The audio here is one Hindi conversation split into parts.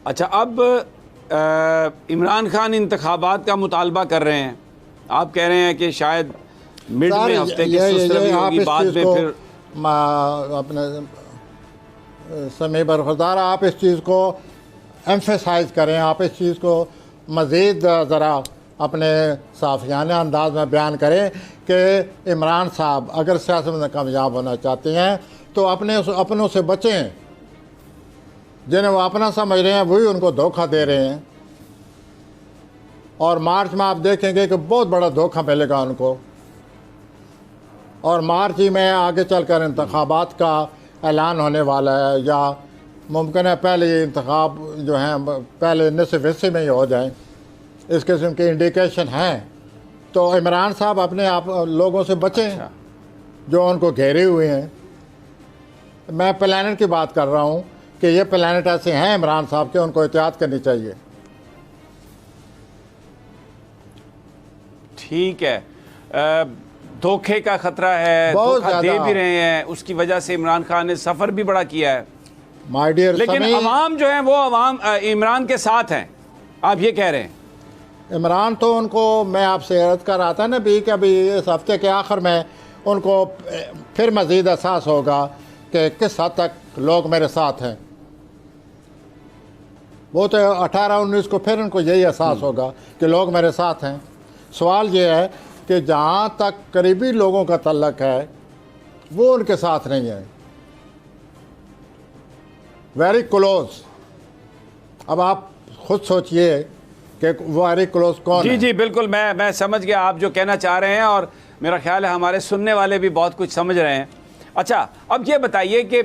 अच्छा, अब इमरान खान इंतखाबात का मुतालबा कर रहे हैं, आप कह रहे हैं कि शायद मिड में हफ्ते की सुस्तरवी होगी, बाद में फिर अपने समय बरखुरदार आप इस चीज़ को एम्फेसाइज करें, आप इस चीज़ को मज़ीद ज़रा अपने साफियाना अंदाज में बयान करें कि इमरान साहब अगर सियासत में कामयाब होना चाहते हैं तो अपनों से बचें। जिन्हें वो अपना समझ रहे हैं वही उनको धोखा दे रहे हैं, और मार्च में आप देखेंगे कि बहुत बड़ा धोखा मिलेगा उनको। और मार्च ही में आगे चलकर इंतखाबात का ऐलान होने वाला है, या मुमकिन है पहले ये इंतखाब जो हैं पहले निसफ हिस्से में ही हो जाएं, इस किस्म के इंडिकेशन हैं। तो इमरान साहब अपने आप लोगों से बचें। अच्छा। जो उनको घेरे हुए हैं। मैं प्लानट की बात कर रहा हूँ कि ये प्लानट ऐसे हैं इमरान साहब के, उनको एहतियात करनी चाहिए। ठीक है, धोखे का खतरा है, धोखा दे भी रहे हैं, उसकी वजह से इमरान खान ने सफ़र भी बड़ा किया है माय डियर। लेकिन अवाम जो है वो अवाम इमरान के साथ हैं, आप ये कह रहे हैं। इमरान तो उनको, मैं आपसे अर्ज़ कर रहा था ना भी कि अभी इस हफ्ते के आखिर में उनको फिर मज़ीद एहसास होगा कि किस हद तक लोग मेरे साथ हैं। वो तो 18-19 को फिर उनको यही एहसास होगा कि लोग मेरे साथ हैं। सवाल ये है कि जहाँ तक करीबी लोगों का तल्लक है वो उनके साथ नहीं है, वेरी क्लोज। अब आप खुद सोचिए कि वेरी क्लोज कौन है। जी जी बिल्कुल, मैं समझ गया आप जो कहना चाह रहे हैं, और मेरा ख्याल है हमारे सुनने वाले भी बहुत कुछ समझ रहे हैं। अच्छा, अब ये बताइए कि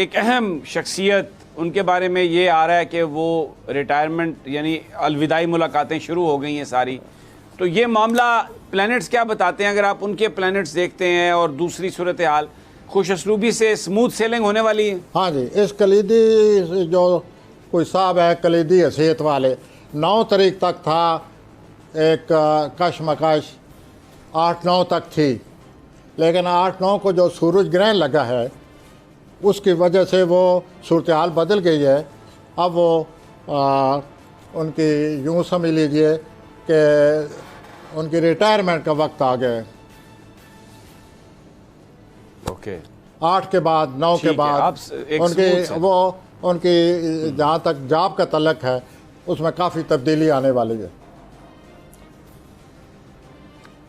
एक अहम शख्सियत, उनके बारे में ये आ रहा है कि वो रिटायरमेंट यानी अलविदाई मुलाकातें शुरू हो गई हैं सारी, तो ये मामला प्लैनेट्स क्या बताते हैं? अगर आप उनके प्लैनेट्स देखते हैं और दूसरी सूरत हाल, खुश असलूबी से स्मूथ सेलिंग होने वाली है? हाँ जी, इस कलीदी जो कोई साहब है कलीदी हैसियत वाले, 9 तारीख तक था एक कशमकश, 8-9 तक थी, लेकिन 8-9 को जो सूरज ग्रहण लगा है उसकी वजह से वो सूरत हाल बदल गई है। अब वो उनकी यूँ समझ लीजिए कि उनकी रिटायरमेंट का वक्त आ गया है। ओके, 8 के बाद 9 के बाद उनकी जहाँ तक जॉब का तल्लक है उसमें काफ़ी तब्दीली आने वाली है।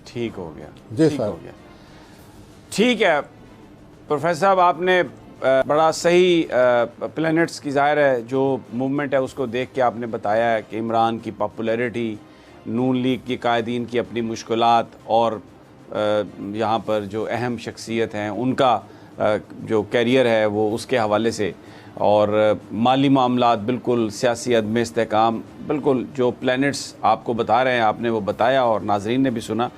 ठीक हो गया जी ठीक सर। हो गया। ठीक है प्रोफेसर साहब, आपने बड़ा सही प्लैनेट्स की ज़ाहिर है जो मूवमेंट है उसको देख के आपने बताया है कि इमरान की पॉपुलैरिटी, नून लीग की कायदीन की अपनी मुश्किलात, और यहाँ पर जो अहम शख्सियत हैं उनका जो कैरियर है वो उसके हवाले से, और माली मामलात, बिल्कुल सियासी अदम इस्तेहकाम, बिल्कुल जो प्लैनेट्स आपको बता रहे हैं आपने वो बताया और नाजरीन ने भी सुना।